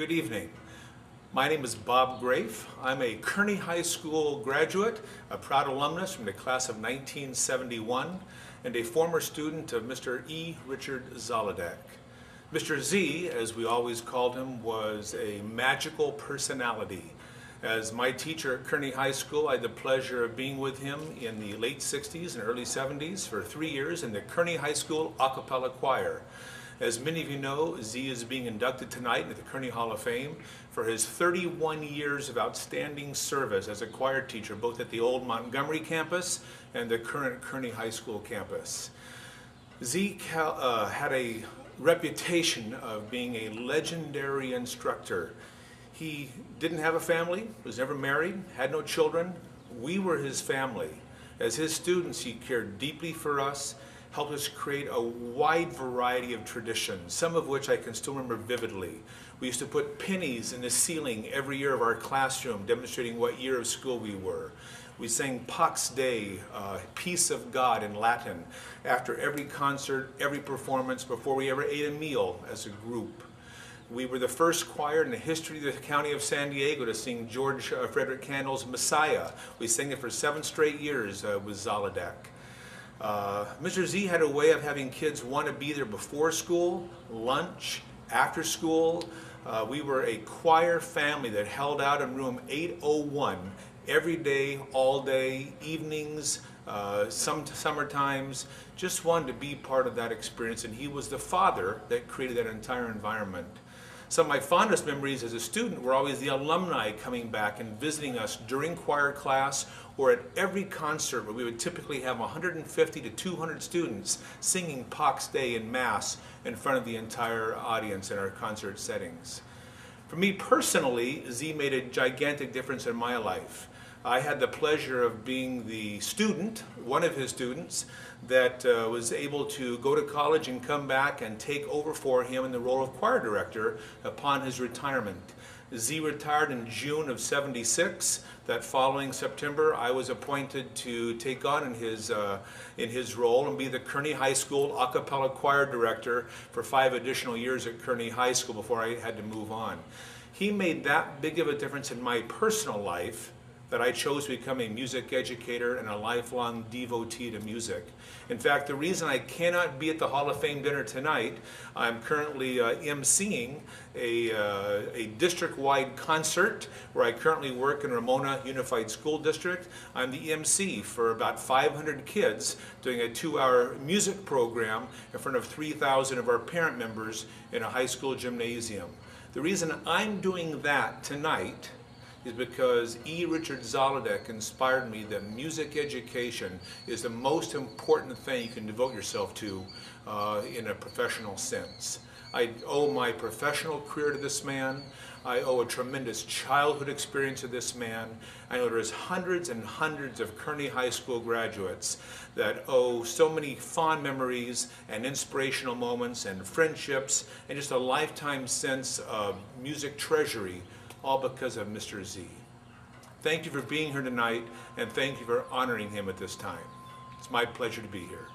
Good evening. My name is Bob Graeff. I'm a Kearny High School graduate, a proud alumnus from the class of 1971, and a former student of Mr. E. Richard Zolodek. Mr. Z, as we always called him, was a magical personality. As my teacher at Kearny High School, I had the pleasure of being with him in the late 60s and early 70s for 3 years in the Kearny High School a cappella choir. As many of you know, Z is being inducted tonight into the Kearny Hall of Fame for his 31 years of outstanding service as a choir teacher, both at the old Montgomery campus and the current Kearny High School campus. Z had a reputation of being a legendary instructor. He didn't have a family, was never married, had no children. We were his family. As his students, he cared deeply for us, helped us create a wide variety of traditions, some of which I can still remember vividly. We used to put pennies in the ceiling every year of our classroom, demonstrating what year of school we were. We sang Pax Dei, Peace of God in Latin, after every concert, every performance, before we ever ate a meal as a group. We were the first choir in the history of the county of San Diego to sing George Frederick Handel's Messiah. We sang it for 7 straight years with Zolodek. Mr. Z had a way of having kids want to be there before school, lunch, after school. We were a choir family that held out in room 801 every day, all day, evenings, some summer times. Just wanted to be part of that experience, and he was the father that created that entire environment. Some of my fondest memories as a student were always the alumni coming back and visiting us during choir class or at every concert, where we would typically have 150 to 200 students singing Pax Dei in Mass in front of the entire audience in our concert settings. For me personally, Z made a gigantic difference in my life. I had the pleasure of being the student, one of his students, that was able to go to college and come back and take over for him in the role of choir director upon his retirement. Z retired in June of '76. That following September, I was appointed to take on in his role and be the Kearny High School a cappella choir director for 5 additional years at Kearny High School before I had to move on. He made that big of a difference in my personal life that I chose to become a music educator and a lifelong devotee to music. In fact, the reason I cannot be at the Hall of Fame dinner tonight, I'm currently emceeing a district-wide concert where I currently work in Ramona Unified School District. I'm the MC for about 500 kids doing a 2-hour music program in front of 3,000 of our parent members in a high school gymnasium. The reason I'm doing that tonight is because E. Richard Zolodek inspired me that music education is the most important thing you can devote yourself to in a professional sense. I owe my professional career to this man. I owe a tremendous childhood experience to this man. I know there's hundreds and hundreds of Kearny High School graduates that owe so many fond memories and inspirational moments and friendships and just a lifetime sense of music treasury, all because of Mr. Z. Thank you for being here tonight, and thank you for honoring him at this time. It's my pleasure to be here.